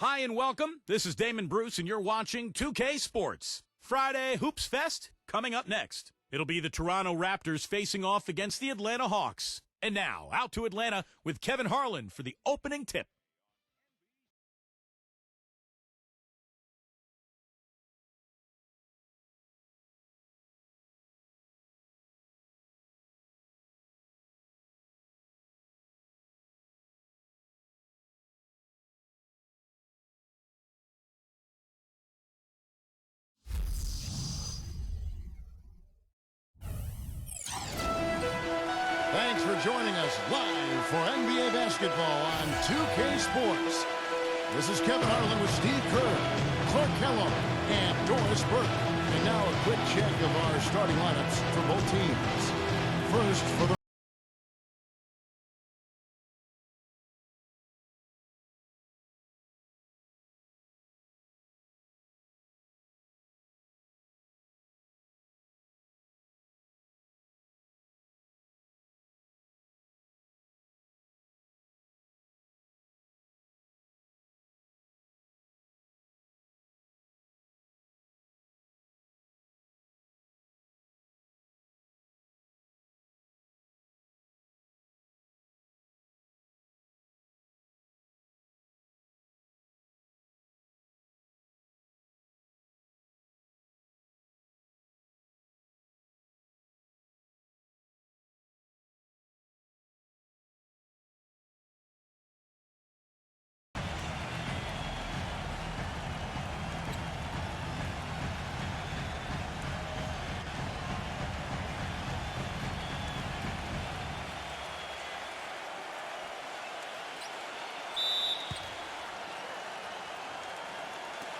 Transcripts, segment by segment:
Hi and welcome. This is Damon Bruce and you're watching 2K Sports. Friday Hoops Fest coming up next. It'll be the Toronto Raptors facing off against the Atlanta Hawks. And now, out to Atlanta with Kevin Harlan for the opening tip. Thanks for joining us live for NBA basketball on 2K Sports. This is Kevin Harlan with Steve Kerr, Clark Kellogg, and Doris Burke. And now a quick check of our starting lineups for both teams. First for the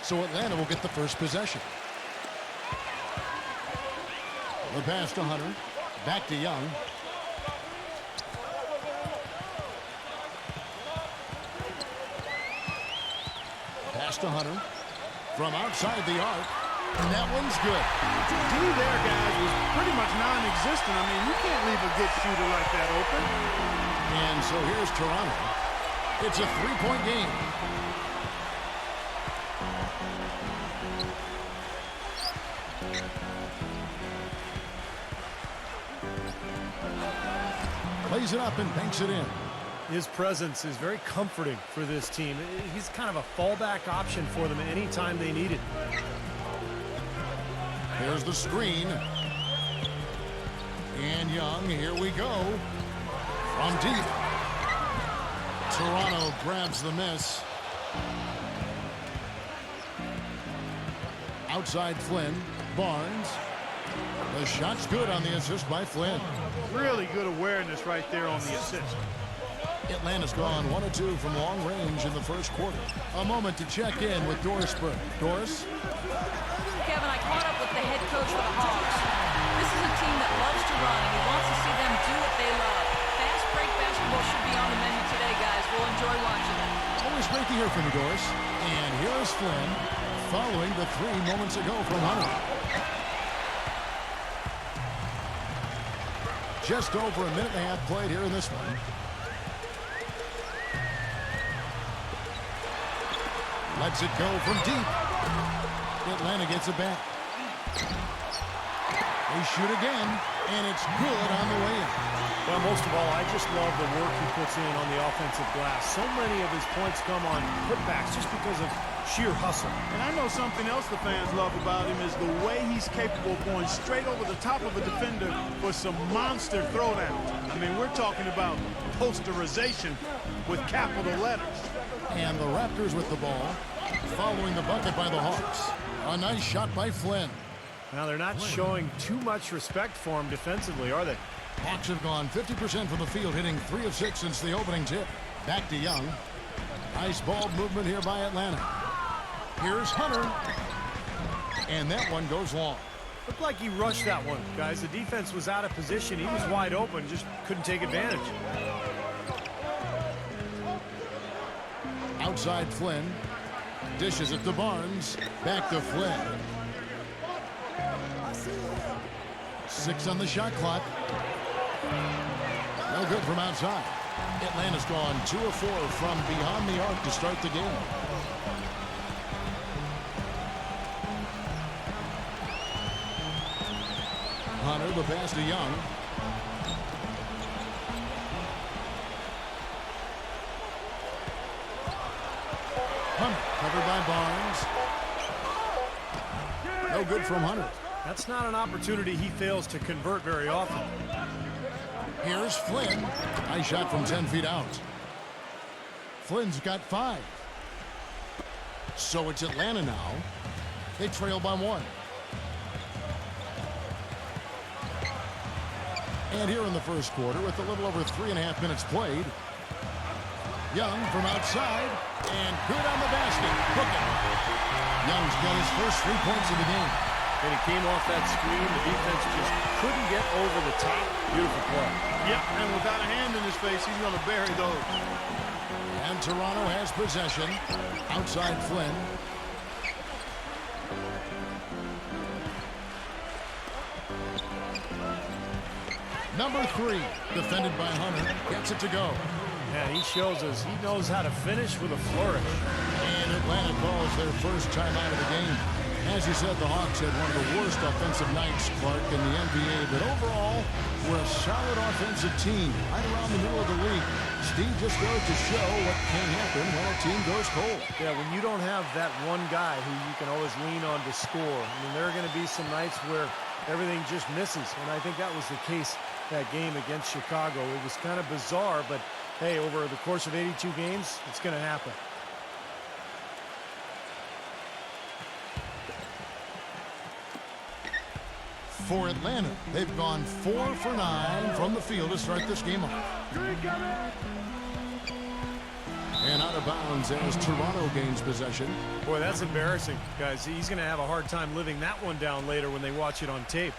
So Atlanta will get the first possession. The pass to Hunter. Back to Young. Pass to Hunter. From outside the arc. And that one's good. D there, guys, was pretty much non-existent. I mean, you can't leave a good shooter like that open. And so here's Toronto. It's a three-point game. Plays it up and banks it in. His presence is very comforting for this team. He's kind of a fallback option for them anytime they need it. Here's the screen. And Young, here we go. From deep. Toronto grabs the miss. Outside Flynn. Barnes. The shot's good on the assist by Flynn. Really good awareness right there on the assist. Atlanta's gone 1 of 2 from long range in the first quarter. A moment to check in with Doris Burke. Doris? Kevin, I caught up with the head coach of the Hawks. This is a team that loves to run, and he wants to see them do what they love. Fast break basketball should be on the menu today, guys. We'll enjoy watching it. Always great to hear from you, Doris. And here's Flynn following the 3 moments ago from Hunter. Just over a minute and a half played here in this one. Lets it go from deep. Atlanta gets it back. They shoot again, and it's good on the way in. Well, most of all, I just love the work he puts in on the offensive glass. So many of his points come on putbacks just because of sheer hustle. And I know something else the fans love about him is the way he's capable of going straight over the top of a defender for some monster throwdowns. I mean, we're talking about posterization with capital letters. And the Raptors with the ball, following the bucket by the Hawks. A nice shot by Flynn. Now, they're not showing too much respect for him defensively, are they? Hawks have gone 50% from the field, hitting 3 of 6 since the opening tip. Back to Young. Nice ball movement here by Atlanta. Here's Hunter. And that one goes long. Looked like he rushed that one, guys. The defense was out of position. He was wide open, just couldn't take advantage. Outside Flynn. Dishes it to Barnes. Back to Flynn. 6 on the shot clock. No good from outside. Atlanta's gone 2 of 4 from beyond the arc to start the game. Hunter, the pass to Young. Hunter covered by Barnes. No good from Hunter. That's not an opportunity he fails to convert very often. Here's Flynn. Nice shot from 10 feet out. Flynn's got 5. So it's Atlanta now. They trail by 1. And here in the first quarter, with a little over 3.5 minutes played, Young from outside, and good on the basket. Cooking. Young's got his first 3 points of the game. And he came off that screen. The defense just couldn't get over the top. Beautiful play. Yep, and without a hand in his face, he's going to bury those. And Toronto has possession. Outside Flynn. Number 3, defended by Hunter, gets it to go. Yeah, he shows us he knows how to finish with a flourish. And Atlanta calls their first timeout of the game. As you said, the Hawks had one of the worst offensive nights, Clark, in the NBA. But overall, we're a solid offensive team, right around the middle of the league. Steve just goes to show what can happen when a team goes cold. Yeah, when you don't have that one guy who you can always lean on to score, I mean, there are going to be some nights where everything just misses. And I think that was the case that game against Chicago. It was kind of bizarre, but hey, over the course of 82 games, it's going to happen. For Atlanta, they've gone 4 for 9 from the field to start this game off. And out of bounds as Toronto gains possession. Boy, that's embarrassing, guys. He's going to have a hard time living that one down later when they watch it on tape.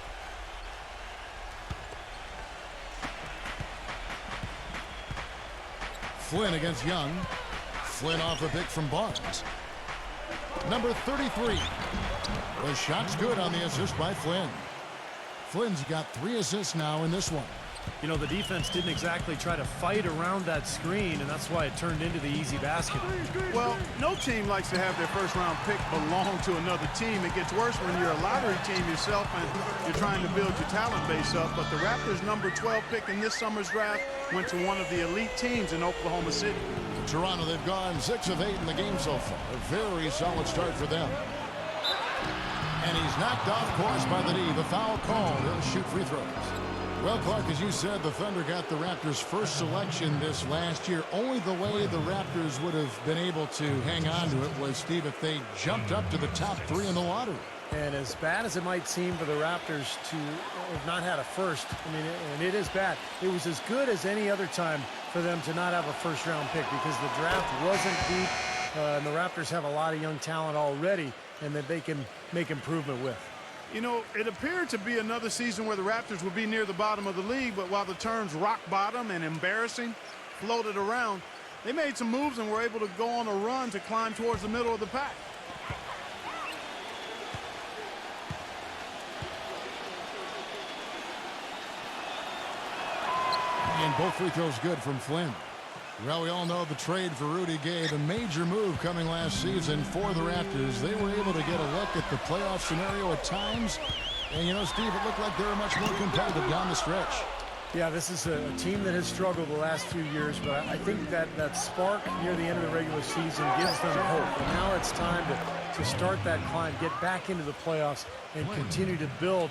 Flynn against Young. Flynn off a pick from Barnes. Number 33. The shot's good on the assist by Flynn. Flynn's got 3 assists now in this one. You know, the defense didn't exactly try to fight around that screen, and that's why it turned into the easy basket. Well, no team likes to have their first-round pick belong to another team. It gets worse when you're a lottery team yourself and you're trying to build your talent base up. But the Raptors' number 12 pick in this summer's draft went to one of the elite teams in Oklahoma City. Toronto, they've gone 6 of 8 in the game so far. A very solid start for them. And he's knocked off course by the D. The foul call. He'll shoot free throws. Well, Clark, as you said, the Thunder got the Raptors' first selection this last year. Only the way the Raptors would have been able to hang on to it was, Steve, if they jumped up to the top 3 in the lottery. And as bad as it might seem for the Raptors to have not had a first, I mean, and it is bad, it was as good as any other time for them to not have a first-round pick because the draft wasn't deep, and the Raptors have a lot of young talent already and that they can make improvement with. You know, it appeared to be another season where the Raptors would be near the bottom of the league, but while the terms rock bottom and embarrassing floated around, they made some moves and were able to go on a run to climb towards the middle of the pack. And both free throws good from Flynn. Well, we all know the trade for Rudy Gay, the major move coming last season for the Raptors. They were able to get a look at the playoff scenario at times. And, you know, Steve, it looked like they were much more competitive down the stretch. Yeah, this is a team that has struggled the last few years, but I think that spark near the end of the regular season gives them hope. And now it's time to start that climb, get back into the playoffs, and continue to build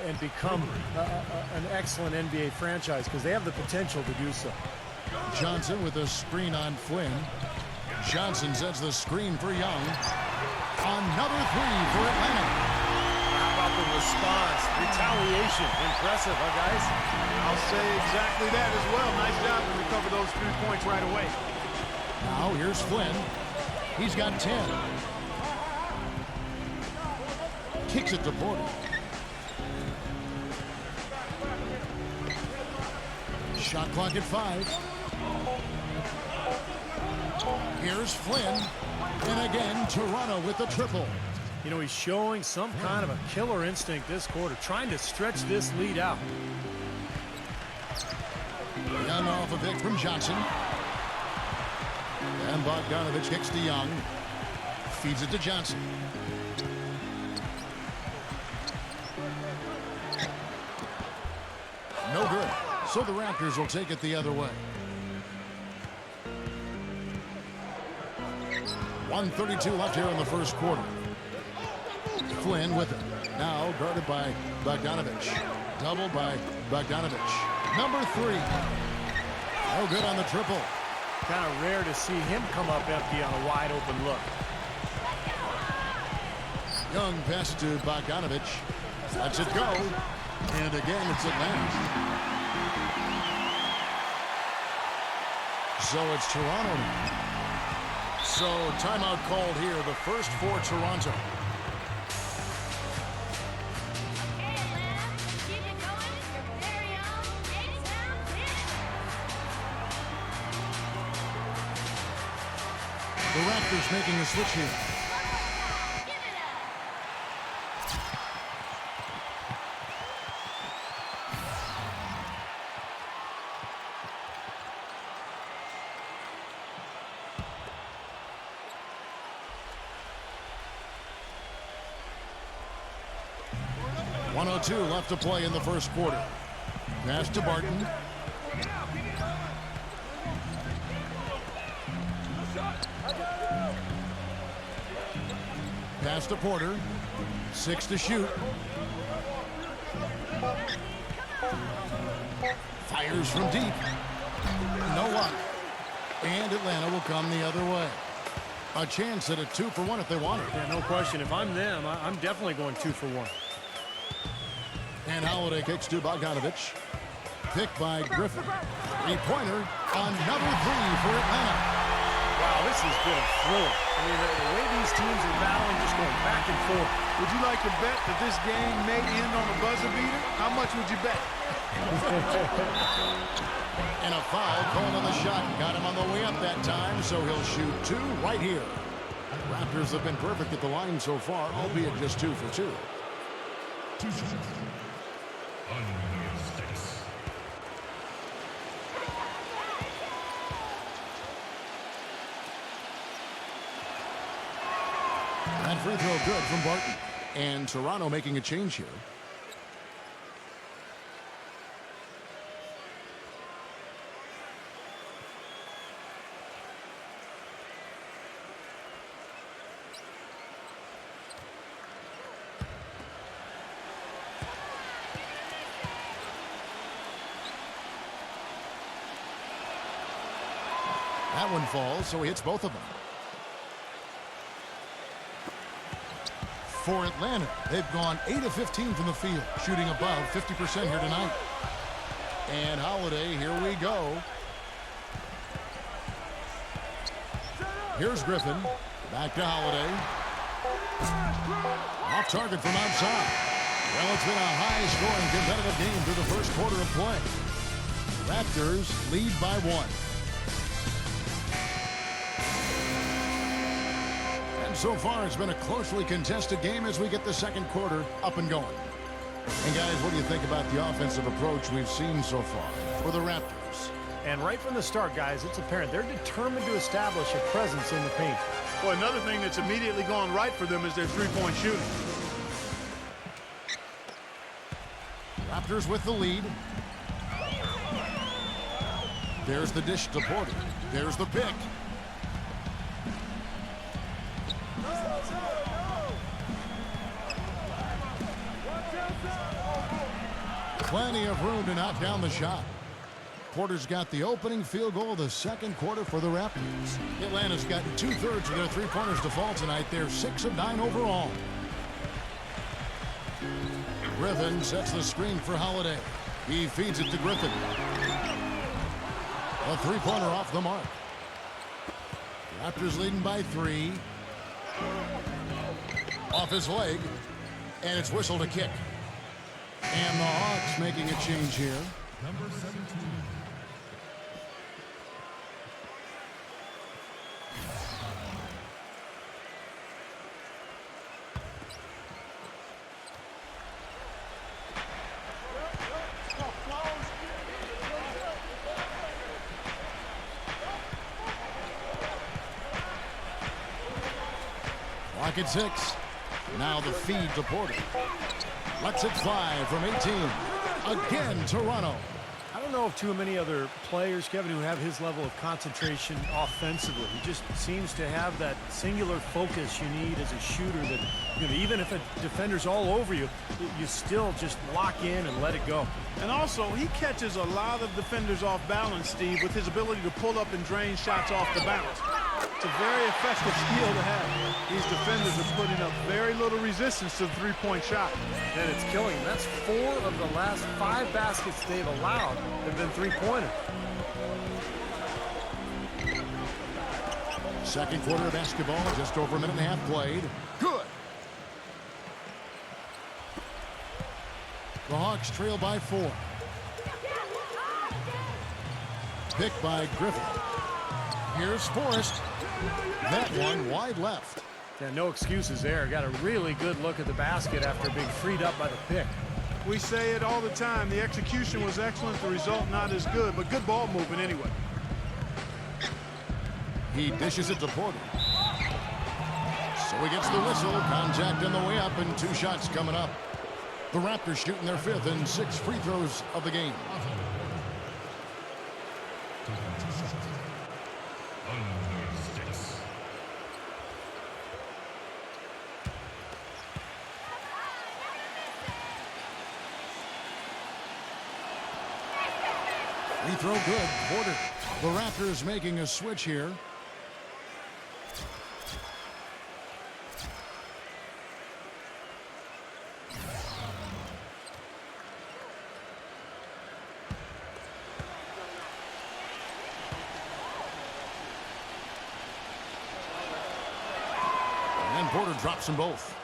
and become an excellent NBA franchise because they have the potential to do so. Johnson with a screen on Flynn. Johnson sets the screen for Young. Another 3 for Atlanta. How about the response? Retaliation. Impressive, huh, guys? I'll say exactly that as well. Nice job to recover those 3 points right away. Now here's Flynn. He's got 10. Kicks it to Porter. Shot clock at 5. Here's Flynn. And again, Toronto with the triple. You know, he's showing some kind of a killer instinct this quarter, trying to stretch this lead out. And off a pick from Johnson. And Bogdanovich kicks to Young. Feeds it to Johnson. No good. So the Raptors will take it the other way. 1:32 left here in the first quarter. Flynn with it. Now guarded by Bogdanovich. Doubled by Bogdanovich. Number 3. No good on the triple. Kind of rare to see him come up empty on a wide open look. Young pass to Bogdanovich. Lets it go. And again, it's Atlanta. So it's Toronto now. So timeout called here. The first for Toronto. The Raptors making a switch here. .102 left to play in the first quarter. Pass to Barton. Pass to Porter. 6 to shoot. Fires from deep. No luck. And Atlanta will come the other way. A chance at a 2-for-1 if they want it. Yeah, no question. If I'm them, I'm definitely going 2 for 1. And Holiday kicks to Bogdanovich. Picked by Griffin. 3-pointer. Another 3 for Atlanta. Wow, this has been a thriller. I mean, the way these teams are battling, just going back and forth. Would you like to bet that this game may end on a buzzer beater? How much would you bet? And a foul called on the shot. Got him on the way up that time, so he'll shoot 2 right here. Raptors have been perfect at the line so far, albeit just 2 for 2. That free throw good from Barton. And Toronto making a change here. That one falls, so he hits both of them. For Atlanta, they've gone 8 of 15 from the field, shooting above 50% here tonight. And Holiday, here we go. Here's Griffin. Back to Holiday. Off target from outside. Well, it's been a high-scoring competitive game through the first quarter of play. Raptors lead by 1. So far, it's been a closely contested game as we get the second quarter up and going. And guys, what do you think about the offensive approach we've seen so far for the Raptors? And right from the start, guys, it's apparent they're determined to establish a presence in the paint. Well, another thing that's immediately gone right for them is their three-point shooting. Raptors with the lead. There's the dish to Porter. There's the pick. Plenty of room to knock down the shot. Porter's got the opening field goal of the second quarter for the Raptors. Atlanta's gotten 2/3 of their three-pointers to fall tonight. They're 6 of 9 overall. Griffin sets the screen for Holiday. He feeds it to Griffin. A three-pointer off the mark. Raptors leading by 3. Off his leg. And it's whistled a kick. And the Hawks making a change here. Number 17. Clock at 6. Now the feed to Porter. Lets it fly from 18. Again, Toronto. I don't know of too many other players, Kevin, who have his level of concentration offensively. He just seems to have that singular focus you need as a shooter that, you know, even if a defender's all over you, you still just lock in and let it go. And also, he catches a lot of defenders off balance, Steve, with his ability to pull up and drain shots off the bounce. It's a very effective skill to have. These defenders are putting up very little resistance to the three-point shot. And it's killing them. That's 4 of the last 5 baskets they've allowed have been three-pointers. Second quarter of basketball, just over a minute and a half played. Good. The Hawks trail by 4. Picked by Griffin. Here's Forrest. That one wide left. Yeah, no excuses there. Got a really good look at the basket after being freed up by the pick. We say it all the time. The execution was excellent. The result not as good, but good ball movement anyway. He dishes it to Porter. So he gets the whistle. Contact on the way up and 2 shots coming up. The Raptors shooting their 5th and 6th free throws of the game. Free throw good. Porter. The Raptors making a switch here. And Porter drops them both.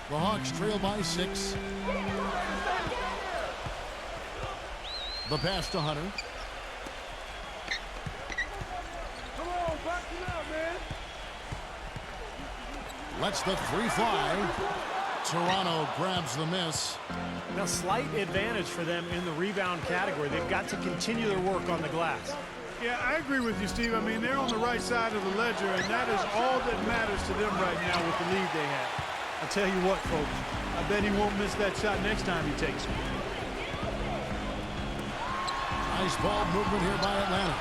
The Hawks trail by 6. The pass to Hunter. Come on, back it up, man. Lets the 3 fly. Toronto grabs the miss. Now, slight advantage for them in the rebound category. They've got to continue their work on the glass. Yeah, I agree with you, Steve. I mean, they're on the right side of the ledger, and that is all that matters to them right now with the lead they have. I'll tell you what, folks, I bet he won't miss that shot next time he takes it. Nice ball movement here by Atlanta.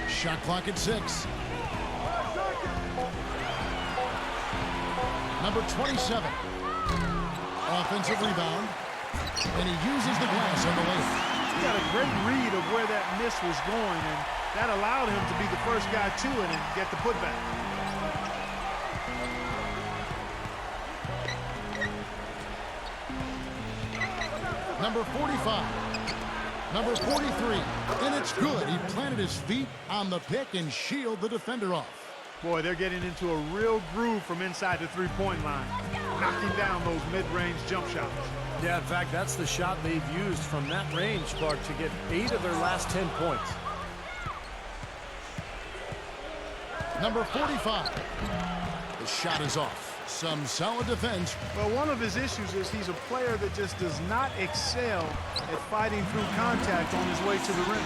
Shot clock at 6. Number 27. Offensive rebound. And he uses the glass on the layup. He got a great read of where that miss was going, and that allowed him to be the first guy to it and get the putback. Number 45. Number 43. And it's good. He planted his feet on the pick and shielded the defender off. Boy, they're getting into a real groove from inside the three-point line, knocking down those mid-range jump shots. Yeah, in fact, that's the shot they've used from that range, Clark, to get 8 of their last 10 points. Number 45. The shot is off. Some solid defense. Well, one of his issues is he's a player that just does not excel at fighting through contact on his way to the rim.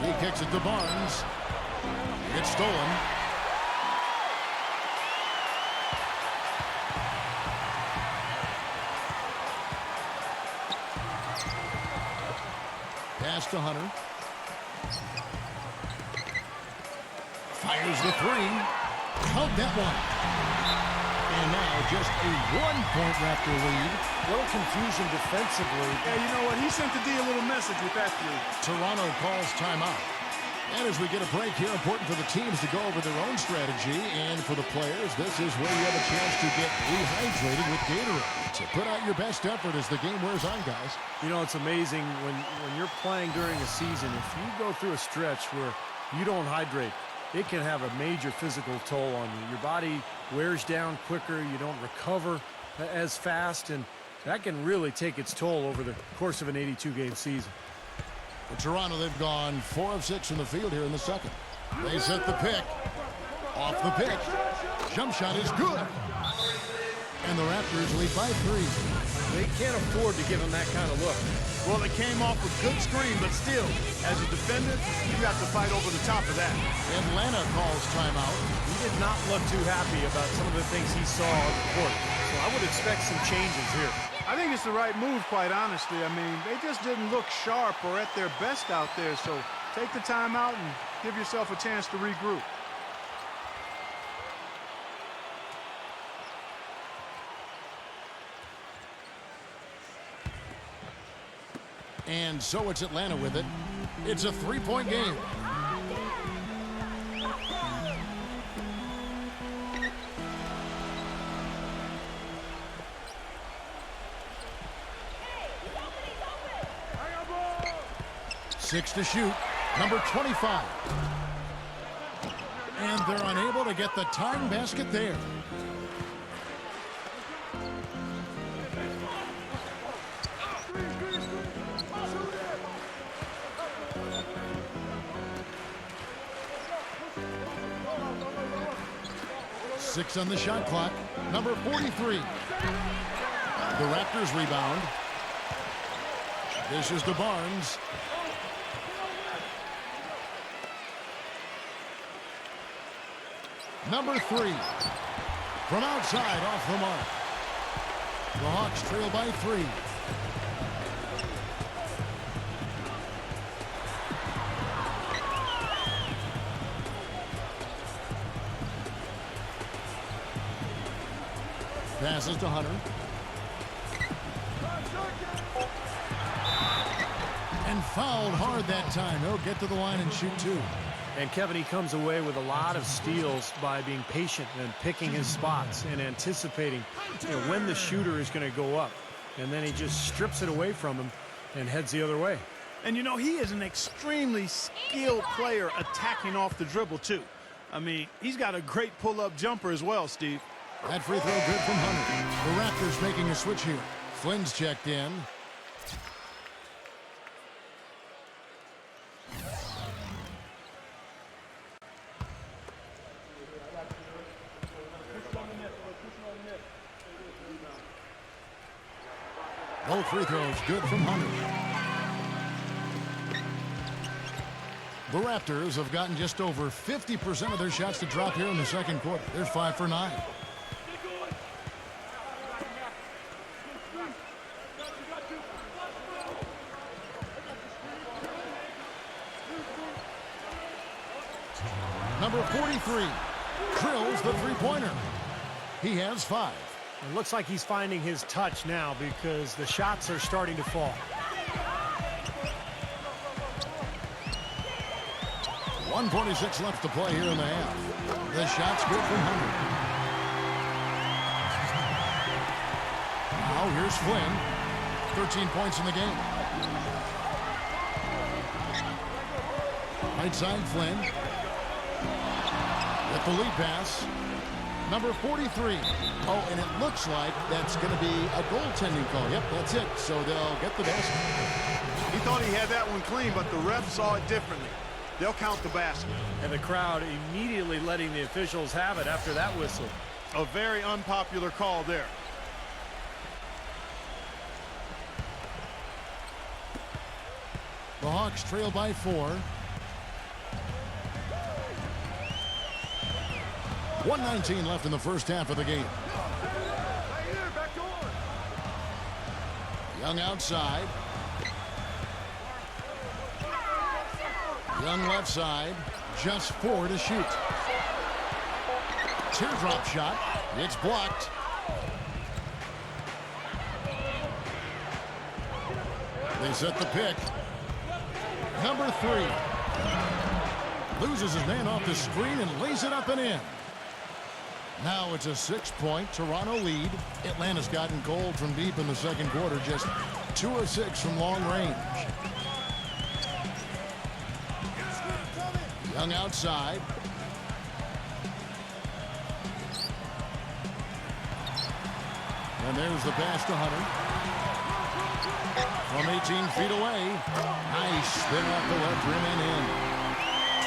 He kicks it to Barnes. It's stolen. Pass to Hunter. Fires the 3. Count that one. And now just a 1-point Raptor lead. A little confusion defensively. Yeah, you know what? He sent the D a little message with that three. Toronto calls timeout. And as we get a break here, important for the teams to go over their own strategy. And for the players, this is where you have a chance to get rehydrated with Gatorade. So put out your best effort as the game wears on, guys. You know, it's amazing when you're playing during a season, if you go through a stretch where you don't hydrate, it can have a major physical toll on you. Your body wears down quicker, you don't recover as fast, and that can really take its toll over the course of an 82-game season. For Toronto, they've gone 4 of 6 from the field here in the second. They set the pick. Off the pitch. Jump shot is good. And the Raptors lead by 3. They can't afford to give him that kind of look. Well, it came off a good screen, but still, as a defender, you got to fight over the top of that. Atlanta calls timeout. He did not look too happy about some of the things he saw on the court. So I would expect some changes here. I think it's the right move, quite honestly. I mean, they just didn't look sharp or at their best out there. So take the timeout and give yourself a chance to regroup. And so it's Atlanta with it. It's a 3-point game. Six to shoot. Number 25. And they're unable to get the tying basket there. Six on the shot clock. Number 43. The Raptors rebound. This is to Barnes. Number 3. From outside, off the mark. The Hawks trail by 3. Passes to Hunter. And fouled hard that time. He'll get to the line and shoot 2. And Kevin, he comes away with a lot of steals by being patient and picking his spots and anticipating when the shooter is going to go up. And then he just strips it away from him and heads the other way. And, you know, he is an extremely skilled player attacking off the dribble, too. I mean, he's got a great pull-up jumper as well, Steve. That free throw good from Hunter. The Raptors making a switch here. Flynn's checked in. Both free throws good from Hunter. The Raptors have gotten just over 50% of their shots to drop here in the second quarter. They're 5 for 9. Number 43 drills the three-pointer. He has 5. It looks like he's finding his touch now because the shots are starting to fall. 1:46 left to play here in the half. The shot's good from Hunter. Now here's Flynn. 13 points in the game. Right side Flynn. With the lead pass. Number 43. Oh, and it looks like that's going to be a goaltending call. Yep, that's it. So they'll get the basket. He thought he had that one clean, but the ref saw it differently. They'll count the basket. And the crowd immediately letting the officials have it after that whistle. A very unpopular call there. The Hawks trail by 4. 1:19 left in the first half of the game. Young outside. Young left side. Just 4 to shoot. Teardrop shot. It's blocked. They set the pick. Number 3. Loses his man off the screen and lays it up and in. Now it's a 6-point Toronto lead. Atlanta's gotten cold from deep in the second quarter. Just 2 of 6 from long range. Young outside. And there's the pass to Hunter. from 18 feet away. Nice spin off the left rim and in.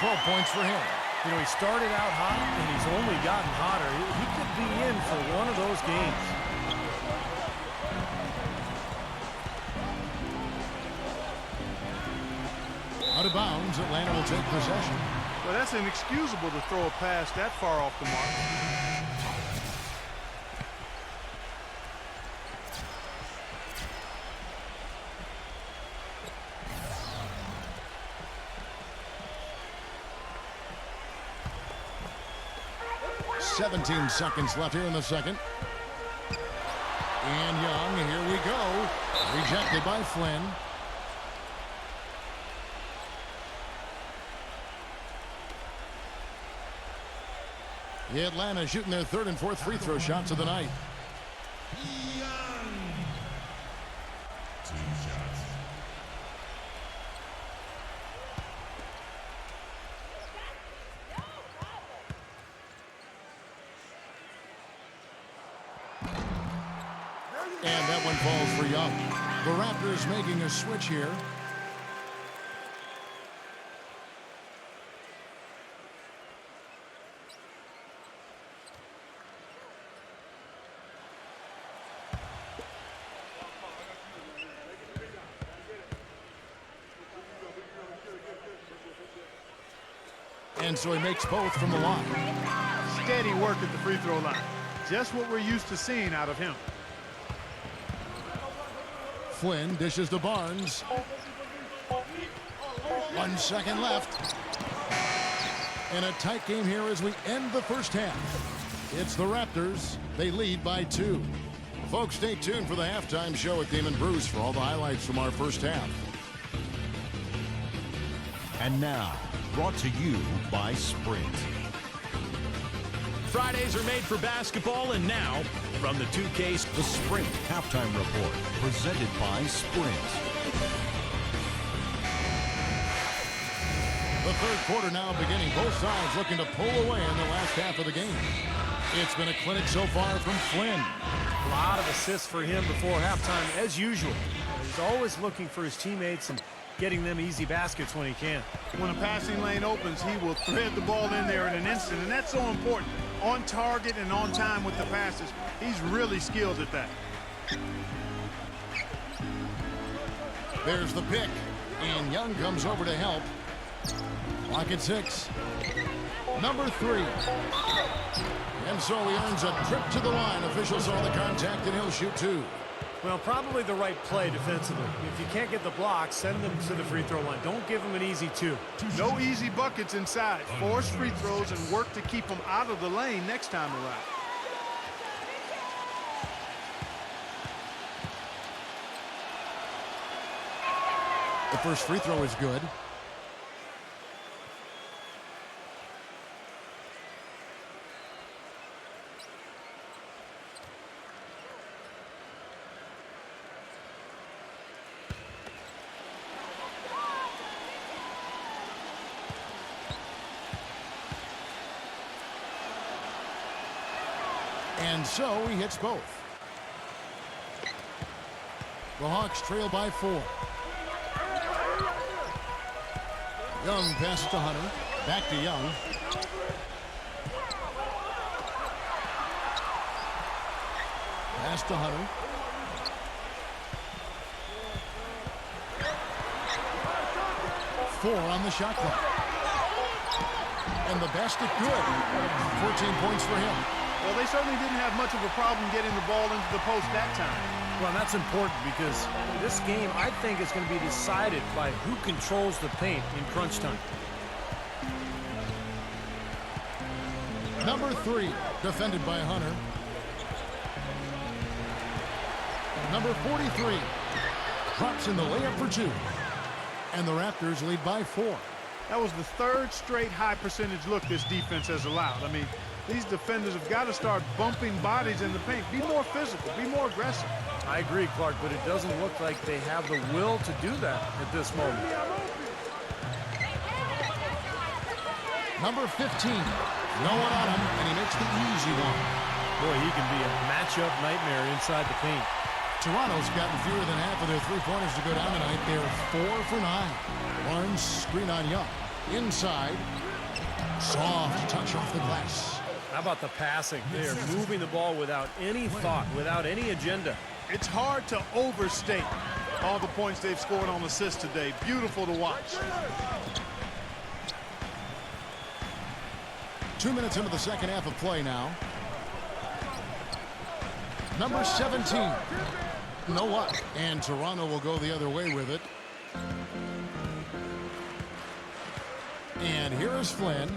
12 points for him. You know, he started out hot, and he's only gotten hotter. He could be in for one of those games. Out of bounds, Atlanta will take possession. Well, that's inexcusable to throw a pass that far off the mark. "17 seconds left here in the second. And Young, here we go. Rejected by Flynn. Atlanta shooting their third and fourth free throw shots of the night. And that one falls for Young. The Raptors making a switch here. And so he makes both from the line. Steady work at the free throw line. Just what we're used to seeing out of him. Flynn dishes to Barnes. 1 second left. And a tight game here as we end the first half. It's the Raptors. They lead by 2. Folks, stay tuned for the halftime show with Damon Bruce for all the highlights from our first half. And now, brought to you by Sprint. Fridays are made for basketball, and now, from the 2K... The Sprint Halftime Report, presented by Sprint. The third quarter now beginning. Both sides looking to pull away in the last half of the game. It's been a clinic so far from Flynn. A lot of assists for him before halftime, as usual. He's always looking for his teammates and getting them easy baskets when he can. When a passing lane opens, he will thread the ball in there in an instant, and that's so important. On target and on time with the passes. He's really skilled at that. There's the pick, and Young comes over to help. Clock at 6. Number 3. And so he earns a trip to the line. Officials saw the contact, and he'll shoot 2. Well, probably the right play defensively. If you can't get the block, send them to the free throw line. Don't give them an easy 2. No easy buckets inside. Force free throws and work to keep them out of the lane next time around. The first free throw is good. And so he hits both. The Hawks trail by 4. Young passes to Hunter. Back to Young. Pass to Hunter. Four on the shot clock. And the basket good. 14 points for him. Well, they certainly didn't have much of a problem getting the ball into the post that time. Well, that's important because this game, I think, is going to be decided by who controls the paint in crunch time. Number 3, defended by Hunter. Number 43 drops in the layup for 2. And the Raptors lead by 4. That was the third straight high percentage look this defense has allowed. I mean, these defenders have got to start bumping bodies in the paint. Be more physical. Be more aggressive. I agree, Clark, but it doesn't look like they have the will to do that at this moment. Number 15. No one on him, and he makes the easy one. Boy, he can be a matchup nightmare inside the paint. Toronto's gotten fewer than half of their three-pointers to go down tonight. They're 4 for 9. Barnes screen on Young. Inside. Soft touch off the glass. How about the passing? They are moving the ball without any thought, without any agenda. It's hard to overstate all the points they've scored on assists today. Beautiful to watch. 2 minutes into the second half of play now. Number 17. No luck. And Toronto will go the other way with it. And here is Flynn.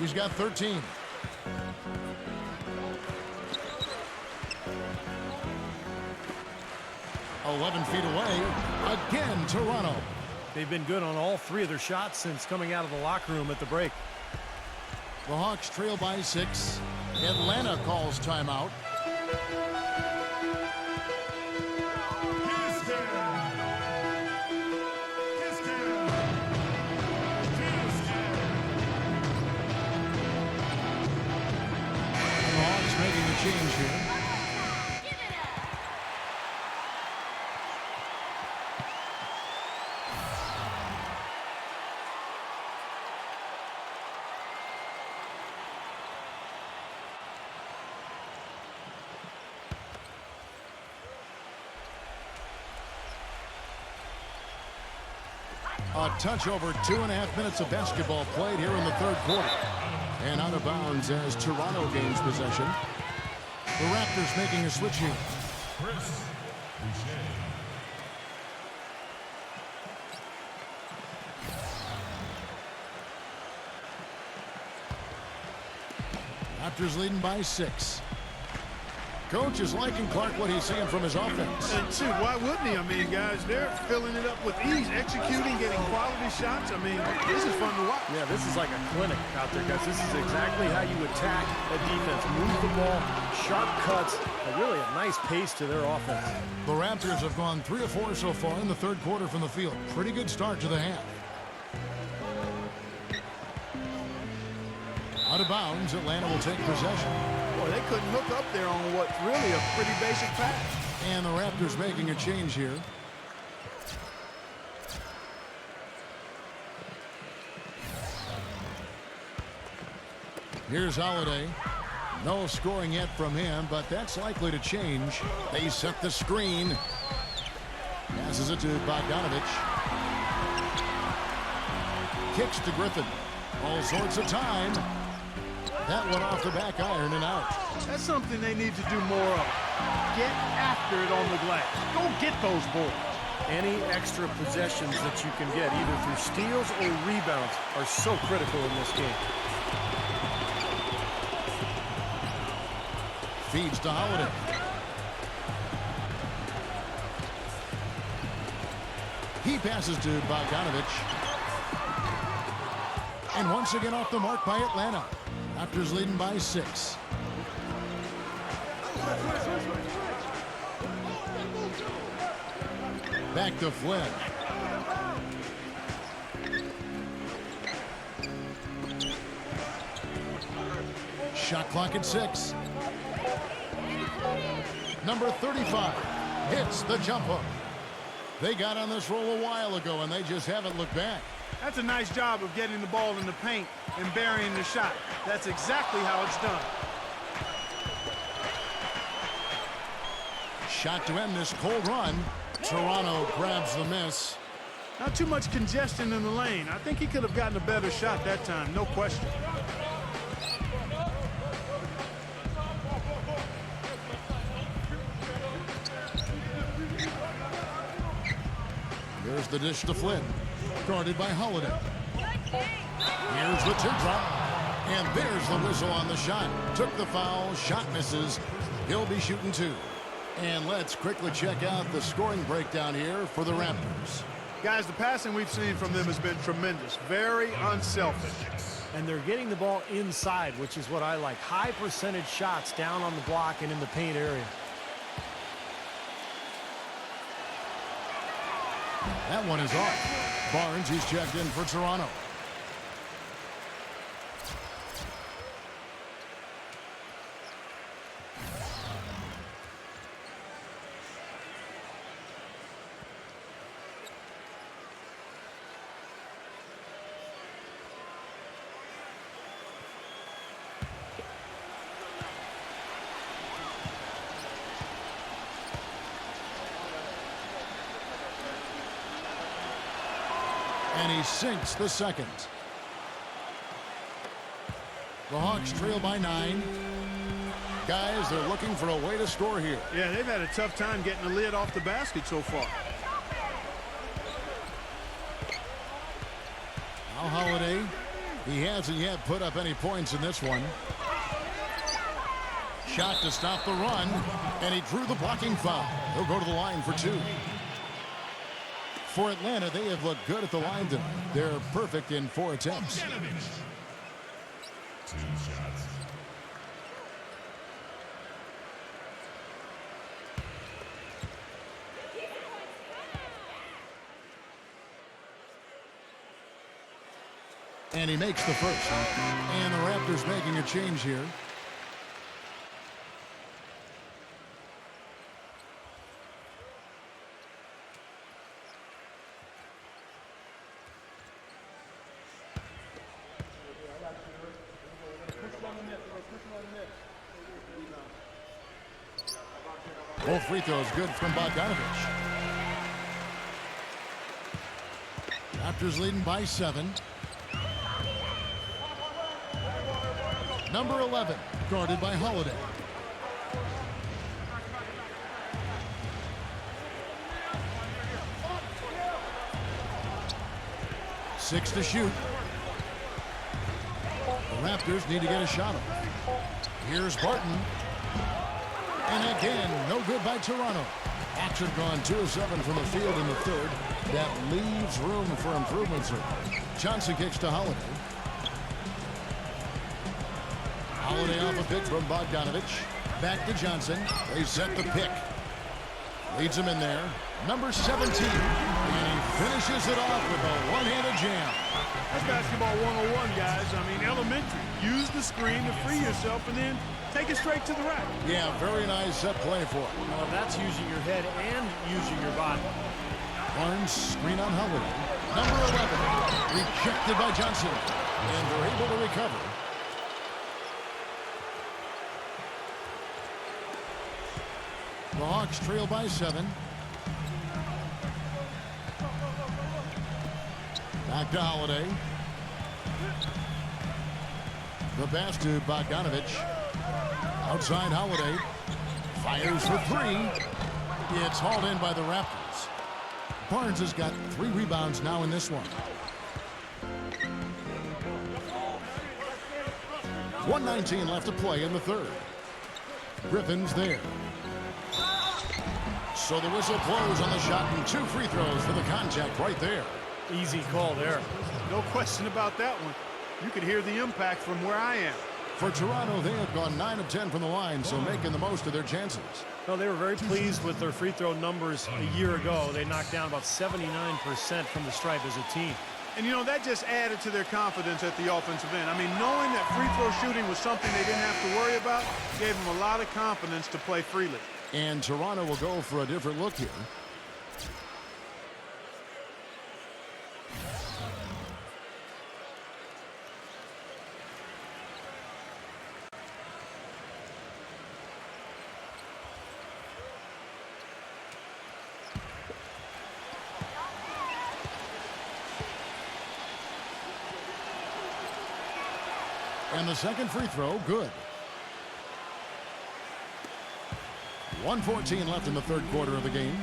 He's got 13. "11 feet away." Again, Toronto. They've been good on all 3 of their shots since coming out of the locker room at the break. The Hawks trail by 6. Atlanta calls timeout. The Hawks making a change here. A touch over 2.5 minutes of basketball played here in the third quarter. And out of bounds as Toronto gains possession. The Raptors making a switch here. Raptors leading by 6. Coach is liking Clark what he's seeing from his offense. And shoot, why wouldn't he? I mean, guys, they're filling it up with ease, executing, getting quality shots. I mean, this is fun to watch. Yeah, this is like a clinic out there, guys. This is exactly how you attack a defense. Move the ball, sharp cuts, and really a nice pace to their offense. The Raptors have gone 3 of 4 so far in the third quarter from the field. Pretty good start to the half. Out of bounds, Atlanta will take possession. Boy, they couldn't hook up there on what's really a pretty basic pass. And the Raptors making a change here. Here's Holiday. No scoring yet from him, but that's likely to change. They set the screen. Passes it to Bogdanovich. Kicks to Griffin. All sorts of time. That one off the back iron and out. That's something they need to do more of. Get after it on the glass. Go get those boards. Any extra possessions that you can get, either through steals or rebounds, are so critical in this game. Feeds to Holiday. He passes to Bogdanovich. And once again off the mark by Atlanta. Raptors leading by 6. Back to Flynn. Shot clock at 6. Number 35 hits the jump hook. They got on this roll a while ago, and they just haven't looked back. That's a nice job of getting the ball in the paint and burying the shot. That's exactly how it's done. Shot to end this cold run. Toronto grabs the miss. Not too much congestion in the lane. I think he could have gotten a better shot that time, no question. There's the dish to Flynn. Guarded by Holiday. Here's the teardrop. And there's the whistle on the shot. Took the foul. Shot misses. He'll be shooting 2. And let's quickly check out the scoring breakdown here for the Raptors. Guys, the passing we've seen from them has been tremendous. Very unselfish. And they're getting the ball inside, which is what I like. High percentage shots down on the block and in the paint area. That one is off. Barnes, he's checked in for Toronto. And he sinks the second. The Hawks trail by 9. Guys, they're looking for a way to score here. Yeah, they've had a tough time getting the lid off the basket so far. Now Holiday. He hasn't yet put up any points in this one. Shot to stop the run, and he drew the blocking foul. He'll go to the line for 2. For Atlanta, they have looked good at the line tonight. They're perfect in 4 attempts. 2 shots. And he makes the first. And the Raptors making a change here. Both free throws good from Bogdanovich. Raptors leading by 7. Number 11, guarded by Holiday. Six to shoot. The Raptors need to get a shot off. Here's Barton. And again, no good by Toronto. Hawks have gone 2 of 7 from the field in the third. That leaves room for improvements here. Johnson kicks to Holiday. Holiday off a pick from Bogdanovich. Back to Johnson. They set the pick. Leads him in there. Number 17. And he finishes it off with a one-handed jam. That's basketball 101, guys. I mean, elementary. Use the screen to free yourself and then take it straight to the rack. Yeah, very nice set play for it. Well, that's using your head and using your body. Barnes screen on Holiday. Number 11. Rejected by Johnson. And they're able to recover. The Hawks trail by 7. Back to Holiday. The pass to Bogdanovich. Outside Holiday. Fires for 3. It's hauled in by the Raptors. Barnes has got 3 rebounds now in this one. 1:19 left to play in the third. Griffin's there. So the whistle blows on the shot and 2 free throws for the contact right there. Easy call there. No question about that one. You could hear the impact from where I am. For Toronto, they have gone 9 of 10 from the line, so making the most of their chances. Well, they were very pleased with their free throw numbers a year ago. They knocked down about 79% from the stripe as a team. And, you know, that just added to their confidence at the offensive end. I mean, knowing that free throw shooting was something they didn't have to worry about gave them a lot of confidence to play freely. And Toronto will go for a different look here. And the second free throw, good. 1:14 left in the third quarter of the game.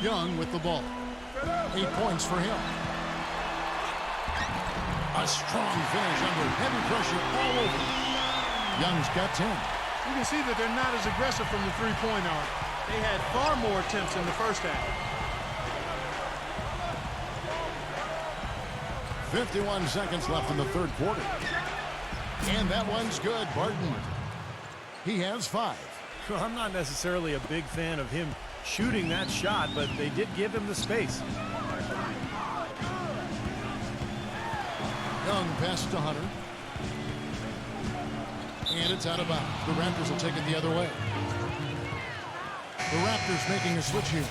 Young with the ball. 8 points for him. A strong finish under heavy pressure all over. Young's got 10. You can see that they're not as aggressive from the three-point arc. They had far more attempts in the first half. 51 seconds left in the third quarter. And that one's good. Barton. He has 5. Well, I'm not necessarily a big fan of him shooting that shot, but they did give him the space. Young passes to Hunter. And it's out of bounds. The Raptors will take it the other way. The Raptors making a switch here.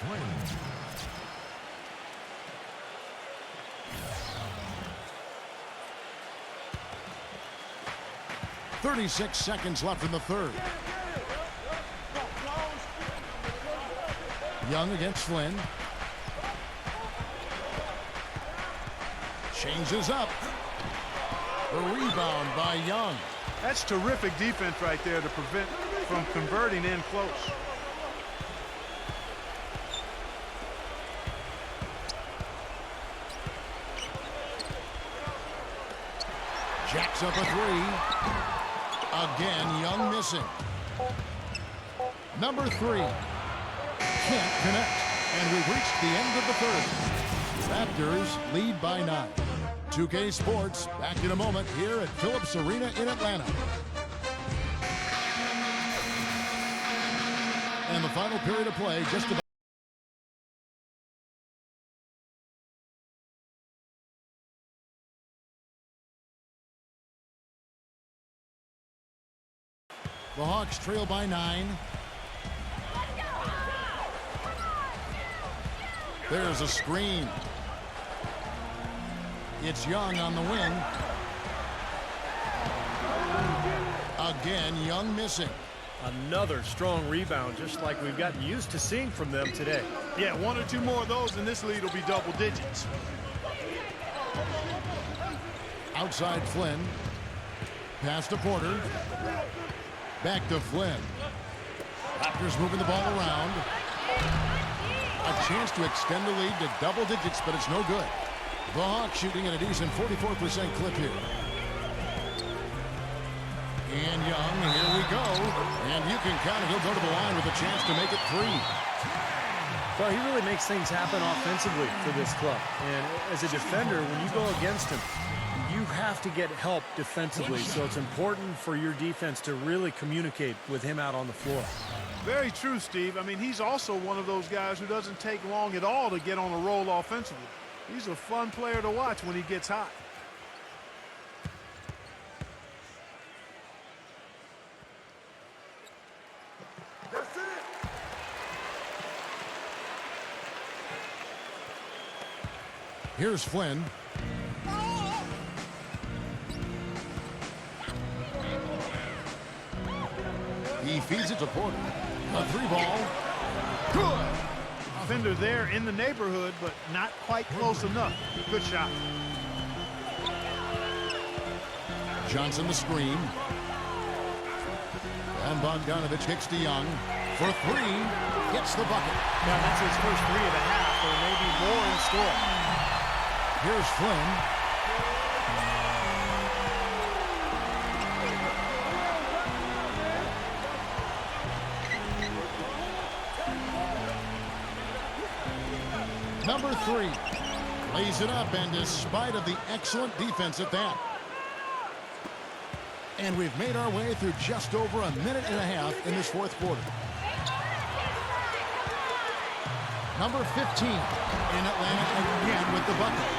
Flames. 36 seconds left in the third. Young against Flynn. Changes up. The rebound by Young. That's terrific defense right there to prevent from converting in close. Jacks up a three. Again, Young missing. Number 3. Can't connect. And we've reached the end of the third. Raptors lead by 9. 2K Sports back in a moment here at Phillips Arena in Atlanta. And the final period of play just about. The Hawks trail by 9. There's a screen. It's Young on the wing. Again, Young missing. Another strong rebound, just like we've gotten used to seeing from them today. Yeah, 1 or 2 more of those and this lead will be double digits. Outside Flynn. Pass to Porter. Back to Flynn. Raptors moving the ball around. A chance to extend the lead to double digits, but it's no good. The Hawks shooting at a decent 44% clip here. And Young, here we go. And you can count it. He'll go to the line with a chance to make it 3. Well, he really makes things happen offensively for this club. And as a defender, when you go against him, you have to get help defensively. So it's important for your defense to really communicate with him out on the floor. Very true, Steve. I mean, he's also one of those guys who doesn't take long at all to get on a roll offensively. He's a fun player to watch when he gets hot. That's it. Here's Flynn. He feeds it to Porter. A 3-ball. Good. Defender there in the neighborhood, but not quite close enough. Good shot. Johnson the screen. And Bogdanovich kicks to Young. For 3. Gets the bucket. Now, that's his first 3 of the half. There may be more in store. Here's Flynn. Number 3 lays it up, and despite of the excellent defense at that. And we've made our way through just over a minute and a half in this fourth quarter. Number 15 in Atlanta again with the bucket.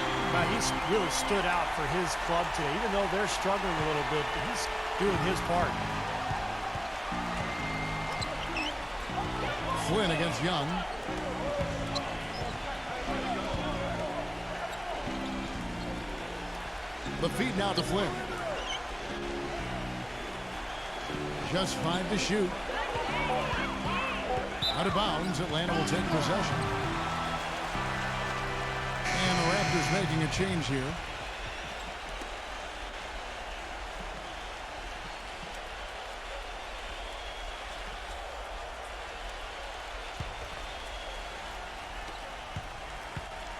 He's really stood out for his club today. Even though they're struggling a little bit, he's doing his part. Flynn against Young. The feed now to Flynn. Just 5 to shoot. Out of bounds, Atlanta will take possession. And the Raptors making a change here.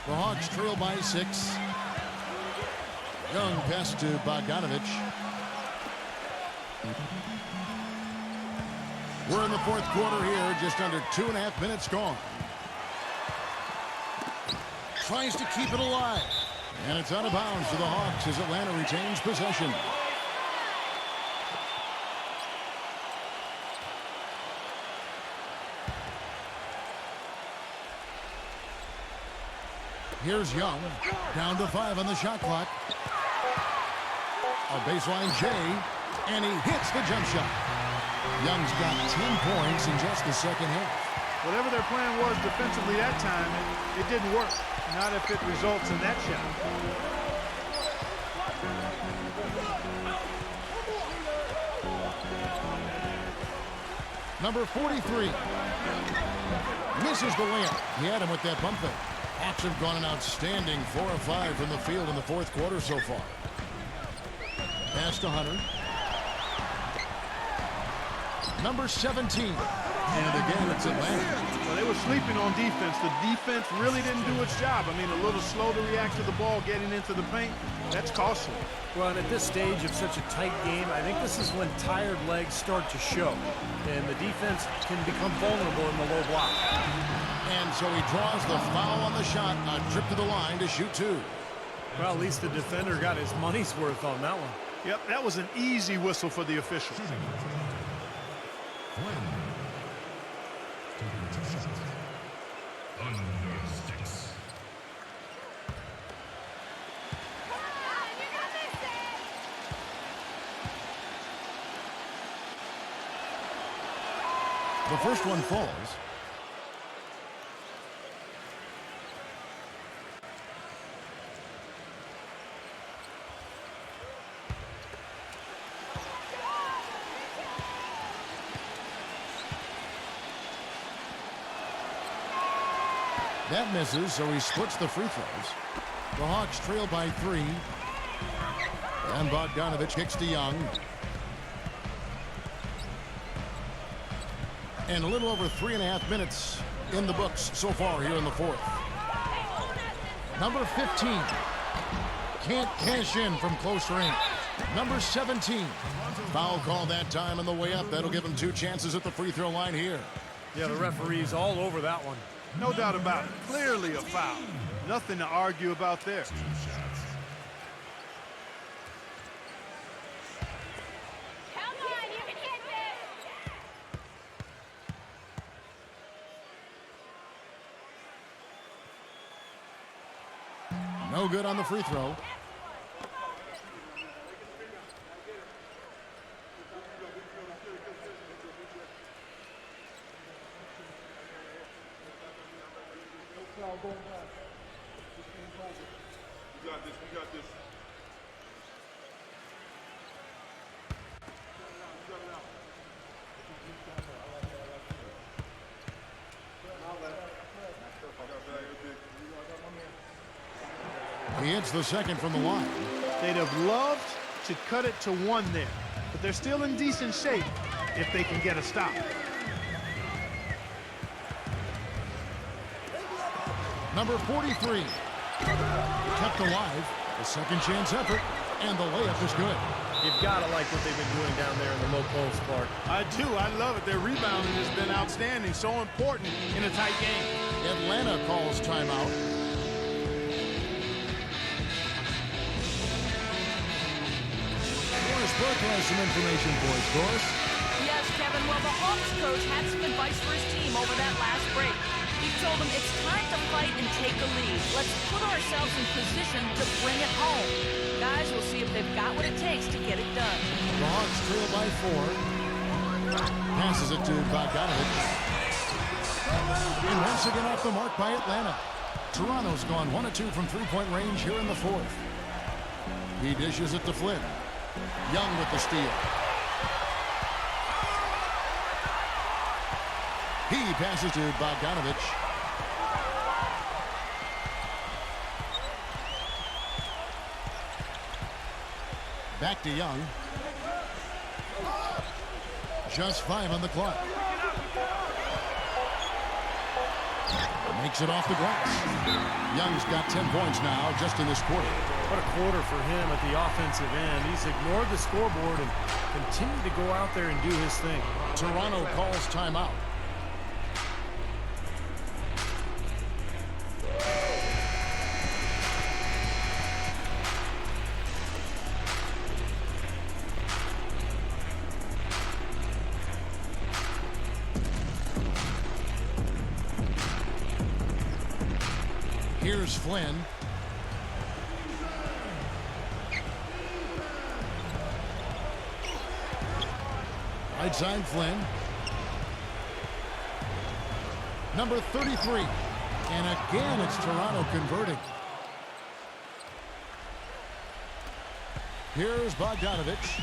The Hawks trail by 6. Young pass to Bogdanovich. We're in the fourth quarter here, just under 2.5 minutes gone. Tries to keep it alive. And it's out of bounds to the Hawks as Atlanta retains possession. Here's Young, down to 5 on the shot clock. A baseline J, and he hits the jump shot. Young's got 10 points in just the second half. Whatever their plan was defensively that time, it didn't work. Not if it results in that shot. Number 43. Misses the layup. He had him with that bump fake. Hawks have gone an outstanding 4 of 5 from the field in the fourth quarter so far. Pass to Hunter. Number 17. And again, it's Atlanta. Well, they were sleeping on defense. The defense really didn't do its job. I mean, a little slow to react to the ball getting into the paint. That's costly. Well, and at this stage of such a tight game, I think this is when tired legs start to show. And the defense can become vulnerable in the low block. And so he draws the foul on the shot. A trip to the line to shoot 2. Well, at least the defender got his money's worth on that one. Yep, that was an easy whistle for the official. The first one falls. That misses, so he splits the free throws. The Hawks trail by 3. And Bogdanovich kicks to Young. And a little over 3.5 minutes in the books so far here in the fourth. Number 15. Can't cash in from close range. Number 17. Foul call that time on the way up. That'll give him 2 chances at the free throw line here. Yeah, the referee's all over that one. No doubt about it. Clearly a foul. Nothing to argue about there. No good on the free throw. We got this. He hits the second from the line. They'd have loved to cut it to 1 there, but they're still in decent shape if they can get a stop. Number 43. Kept alive. A second chance effort. And the layup is good. You've got to like what they've been doing down there in the low post, Clark. I do. I love it. Their rebounding has been outstanding. So important in a tight game. Atlanta calls timeout. Doris Burke has some information for us. Doris? Yes, Kevin. Well, the Hawks coach had some advice for his team over that last break. He told them it's time to fight and take a lead. Let's put ourselves in position to bring it home. Guys, we'll see if they've got what it takes to get it done. The Hawks trail by 4. Passes it to Bogdanovich. And once again off the mark by Atlanta. Toronto's gone 1 of 2 from three-point range here in the fourth. He dishes it to Flynn. Young with the steal. He passes to Bogdanovich. Back to Young. Just 5 on the clock. Makes it off the glass. Young's got 10 points now just in this quarter. What a quarter for him at the offensive end. He's ignored the scoreboard and continued to go out there and do his thing. Toronto calls timeout. Here's Flynn. Right side Flynn. Number 33. And again, it's Toronto converting. Here's Bogdanovich.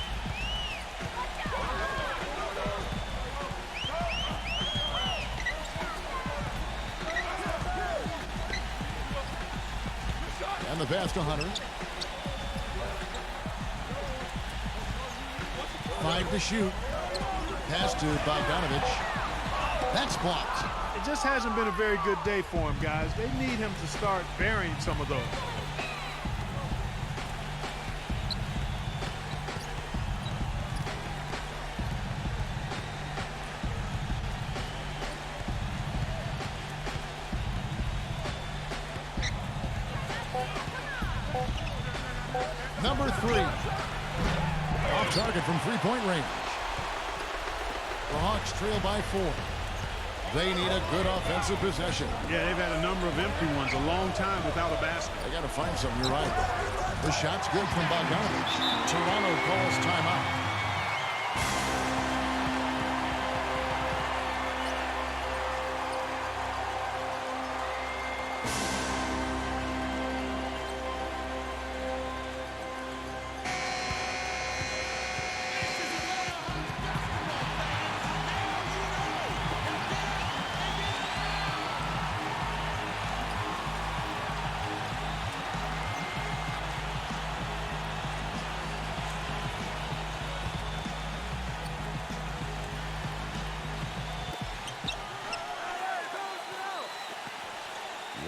And the pass to Hunter. 5 to shoot. Pass to Bogdanovich. That's blocked. It just hasn't been a very good day for him, guys. They need him to start burying some of those. Number 3. Off target from three-point range. The Hawks trail by 4. They need a good offensive possession. Yeah, they've had a number of empty ones, a long time without a basket. They got to find something, you're right. The shot's good from Bogdanovich. Toronto calls timeout.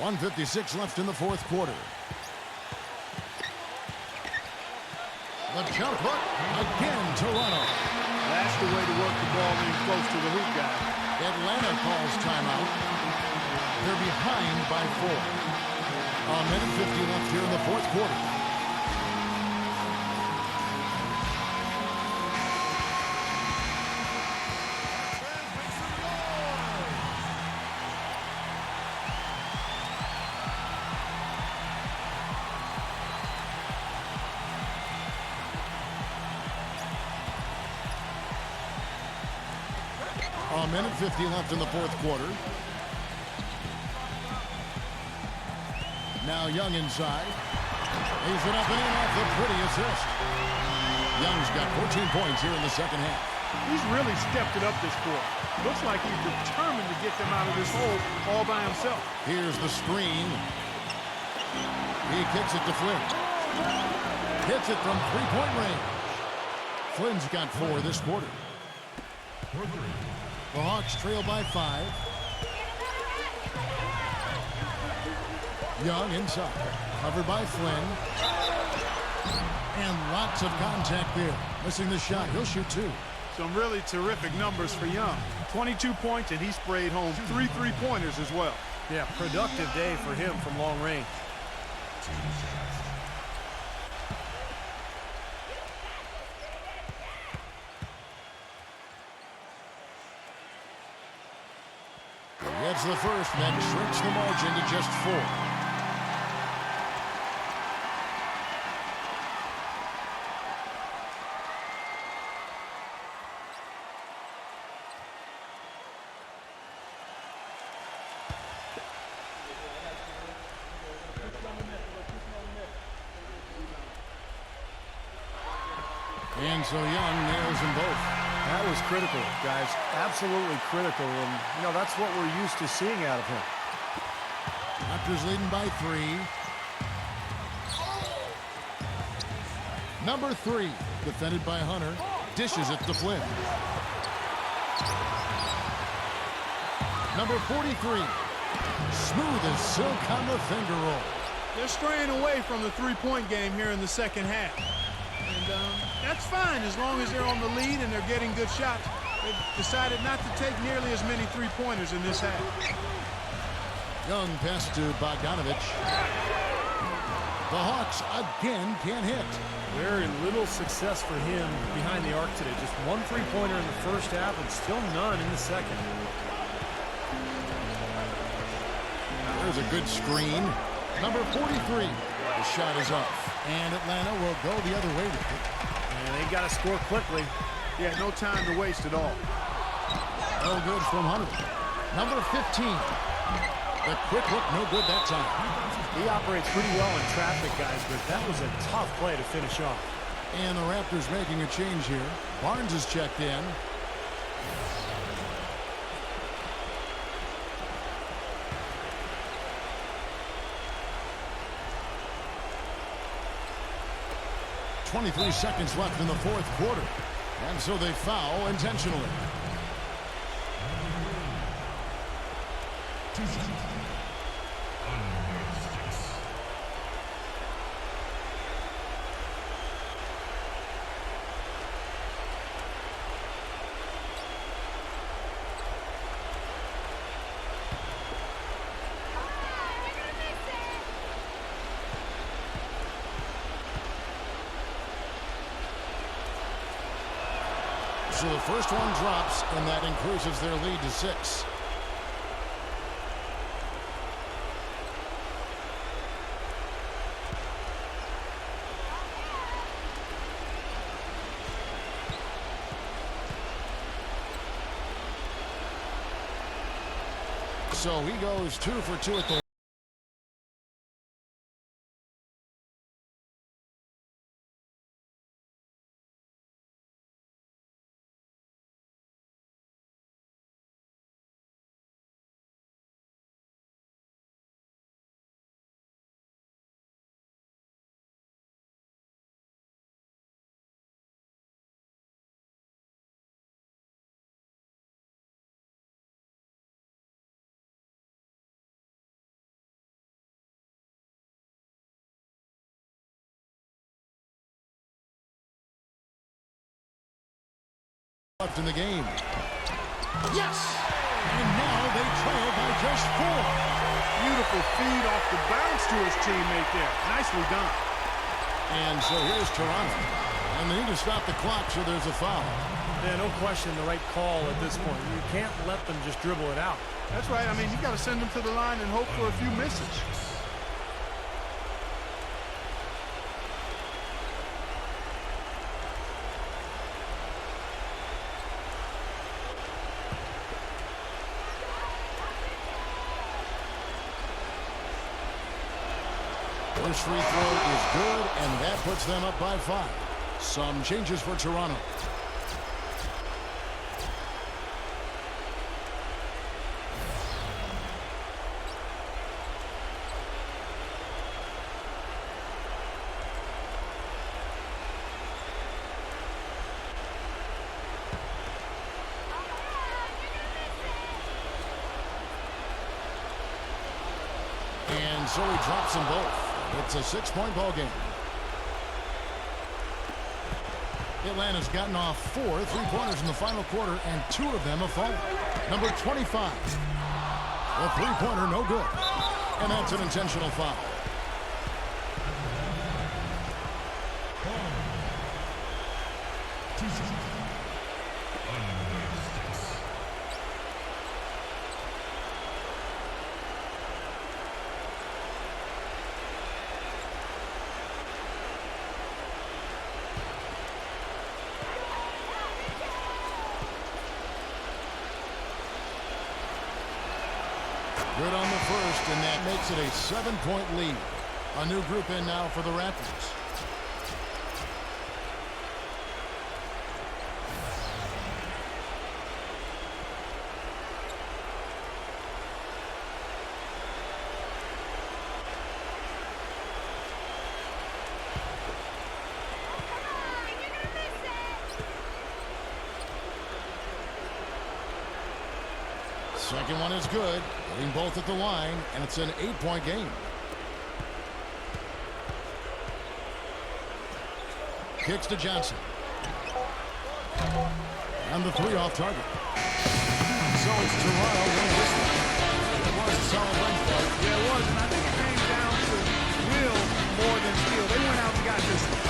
.156 left in the fourth quarter. The jump hook, again, Toronto. That's the way to work the ball in close to the hoop, guys. Atlanta calls timeout. They're behind by 4. A minute 50 left here in the fourth quarter. A minute 50 left in the fourth quarter. Now Young inside. Lays it up and in off the pretty assist. Young's got 14 points here in the second half. He's really stepped it up this quarter. Looks like he's determined to get them out of this hole all by himself. Here's the screen. He kicks it to Flynn. Hits it from three-point range. Flynn's got 4 this quarter. The Hawks trail by 5. Young inside. Covered by Flynn. And lots of contact there. Missing the shot. He'll shoot 2. Some really terrific numbers for Young. 22 points, and he sprayed home 3 three-pointers as well. Yeah, productive day for him from long range. Gets the first, then shrinks the margin to just 4. And so Young nails them both. That was critical, guys. Absolutely critical. And, you know, that's what we're used to seeing out of him. Raptors leading by 3. Number 3, defended by Hunter. Dishes it to Flynn. Number 43. Smooth as silk on the finger roll. They're straying away from the three-point game here in the second half. And that's fine as long as they're on the lead and they're getting good shots. They've decided not to take nearly as many three-pointers in this half. Young pass to Bogdanovich. The Hawks again can't hit. Very little success for him behind the arc today. Just 1 three-pointer in the first half and still none in the second. There's a good screen. Number 43. The shot is off. And Atlanta will go the other way with it. And they've got to score quickly. Yeah, no time to waste at all. No good from Hunter. Number 15. The quick look, no good that time. He operates pretty well in traffic, guys, but that was a tough play to finish off. And the Raptors making a change here. Barnes is checked in. 23 seconds left in the fourth quarter. And so they foul intentionally. So the first one drops, and that increases their lead to 6. So he goes 2 for 2 at the left in the game. Yes! And now they trail by just 4. Beautiful feed off the bounce to his teammate there. Nicely done. And so here's Toronto. And they need to stop the clock, so there's a foul. Yeah, no question the right call at this point. You can't let them just dribble it out. That's right. I mean, you got to send them to the line and hope for a few misses. First free throw is good, and that puts them up by 5. Some changes for Toronto. And so he drops them both. It's a 6-point ball game. Atlanta's gotten off 4 3-pointers in the final quarter, and 2 of them have fallen. Number 25. The 3-pointer, no good. And that's an intentional foul. Good on the first, and that makes it a 7-point lead. A new group in now for the Raptors. Second one is good. Hitting both at the line, and it's an 8-point game. Kicks to Johnson. And the 3 off target. So it's Toronto winning this one. It was a solid run for it. Yeah, it was, and I think it came down to will more than skill. They went out and got this